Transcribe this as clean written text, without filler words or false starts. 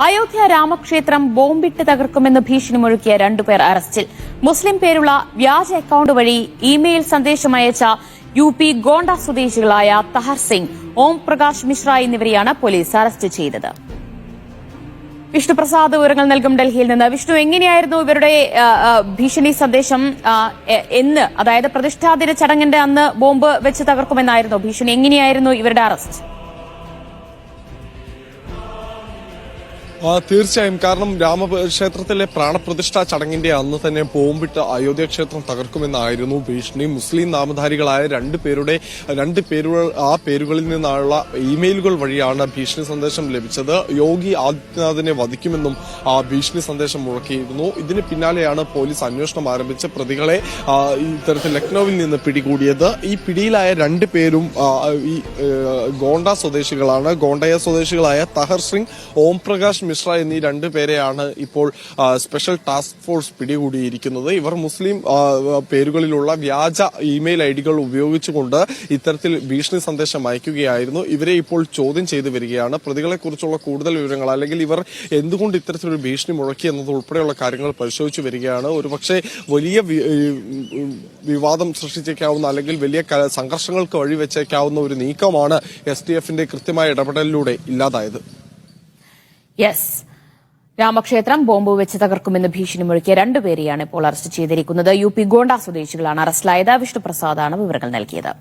അയോധ്യ രാമക്ഷേത്രം ബോംബിട്ട് തകർക്കുമെന്ന് ഭീഷണി മുഴക്കിയ രണ്ടുപേർ അറസ്റ്റിൽ. മുസ്ലിം പേരുള്ള വ്യാജ അക്കൌണ്ട് വഴി ഇമെയിൽ സന്ദേശം അയച്ച UP ഗോണ്ട സ്വദേശികളായ തഹർ സിംഗ്, ഓം പ്രകാശ് മിശ്ര എന്നിവരെയാണ് പോലീസ് അറസ്റ്റ് ചെയ്തത്. വിഷ്ണുപ്രസാദ് വിവരങ്ങൾ നൽകും ഡൽഹിയിൽ നിന്ന്. വിഷ്ണു, എങ്ങനെയായിരുന്നു ഇവരുടെ ഭീഷണി സന്ദേശം? എന്ന്, അതായത് പ്രതിഷ്ഠാദിന ചടങ്ങിന്റെ അന്ന് ബോംബ് വെച്ച് തകർക്കുമെന്നായിരുന്നു ഭീഷണി. എങ്ങനെയായിരുന്നു ഇവരുടെ അറസ്റ്റ്? തീർച്ചയായും. കാരണം രാമക്ഷേത്രത്തിലെ പ്രാണപ്രതിഷ്ഠാ ചടങ്ങിന്റെ അന്ന് തന്നെ ബോംബിട്ട് അയോധ്യ ക്ഷേത്രം തകർക്കുമെന്നായിരുന്നു ഭീഷണി. മുസ്ലിം നാമധാരികളായ രണ്ട് പേരുകൾ ആ പേരുകളിൽ നിന്നുള്ള ഇമെയിലുകൾ വഴിയാണ് ഭീഷണി സന്ദേശം ലഭിച്ചത്. യോഗി ആദിത്യനാഥിനെ വധിക്കുമെന്നും ഭീഷണി സന്ദേശം മുഴക്കിയിരുന്നു. ഇതിന് പിന്നാലെയാണ് പോലീസ് അന്വേഷണം ആരംഭിച്ച് പ്രതികളെ ഇത്തരത്തിൽ ലക്നൌവിൽ നിന്ന് പിടികൂടിയത്. ഈ പിടിയിലായ രണ്ട് പേരും ഈ ഗോണ്ട സ്വദേശികളാണ്. ഗോണ്ടയ സ്വദേശികളായ തഹർ സിംഗ്, ഓം പ്രകാശ് മിശ്ര എന്നീ രണ്ടുപേരെയാണ് ഇപ്പോൾ സ്പെഷ്യൽ ടാസ്ക് ഫോഴ്സ് പിടികൂടിയിരിക്കുന്നത്. ഇവർ മുസ്ലിം പേരുകളിലുള്ള വ്യാജ ഇമെയിൽ ഐഡികൾ ഉപയോഗിച്ചുകൊണ്ട് ഇത്തരത്തിൽ ഭീഷണി സന്ദേശം അയക്കുകയായിരുന്നു. ഇവരെ ഇപ്പോൾ ചോദ്യം ചെയ്തു വരികയാണ്. പ്രതികളെക്കുറിച്ചുള്ള കൂടുതൽ വിവരങ്ങൾ, അല്ലെങ്കിൽ ഇവർ എന്തുകൊണ്ട് ഇത്തരത്തിലൊരു ഭീഷണി മുഴക്കി എന്നത് ഉൾപ്പെടെയുള്ള കാര്യങ്ങൾ പരിശോധിച്ചു വരികയാണ്. ഒരുപക്ഷെ വലിയ വിവാദം സൃഷ്ടിച്ചേക്കാവുന്ന, അല്ലെങ്കിൽ വലിയ സംഘർഷങ്ങൾക്ക് വഴിവെച്ചേക്കാവുന്ന ഒരു നീക്കമാണ് STFന്റെ കൃത്യമായ ഇടപെടലിലൂടെ ഇല്ലാതായത്. യെസ്, രാമക്ഷേത്രം ബോംബ് വെച്ച് തകർക്കുമെന്ന് ഭീഷണി മുഴക്കിയ രണ്ടുപേരെയാണ് ഇപ്പോൾ അറസ്റ്റ് ചെയ്തിരിക്കുന്നത്. UP ഗോണ്ട സ്വദേശികളാണ് അറസ്റ്റിലായത്. വിഷ്ണുപ്രസാദാണ് വിവരങ്ങൾ നൽകിയത്.